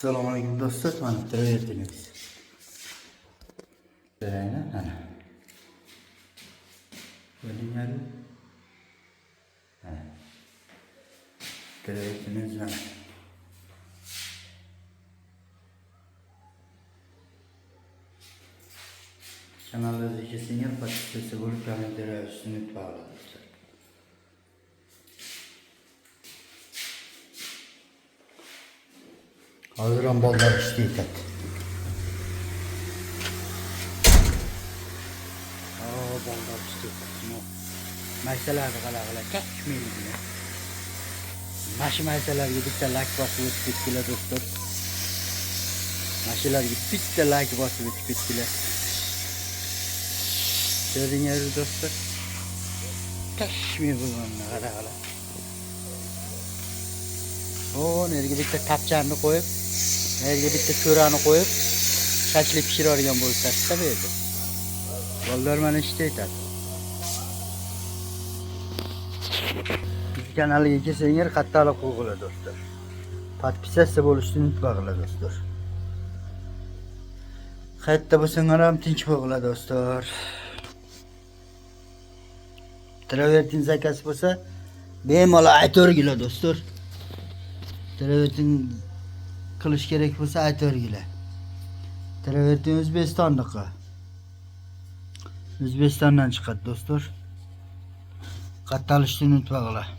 Assalomualaikum do'stlar, mana turaversangiz. Jarayoni mana. Ko'rdingizmi? Mana. Turaversangiz mana. Kanalımıza kesinlikle paylaşırsa bulup kommentler üstünü bağlı dostlar. Hazıran bollar işleydi. Bollar işleydi. Maysalarni qala ketmaydi. Mashi maysalarga bitta lak bosib o'tib ketdilar do'stlar. Mashilarga bitta lak bosib o'tib ketdilar. Ko'rdingizmi do'stlar? Ketmay bo'lganini qala. Nerga bitta tapchanni qo'yib, nerga bitta ko'rani qo'yib, shashlik pishiradigan bo'lsa istamaydi. Bollar mana ishlaydi. Kanaliga kelsanglar qattaliq qo'yg'inglar do'stlar. Podpisatsiya bo'lishni unutmanglar do'stlar. Qayerda bo'lsanglar ham tinch bo'linglar do'stlar. Travertin zakasi bo'lsa, bemalol aytaveringlar do'stlar. Travertin qilish kerak bo'lsa aytaveringlar. Travertin O'zbekistonniki. O'zbekistondan chiqadi do'stlar. Qattalishni unutmanglar.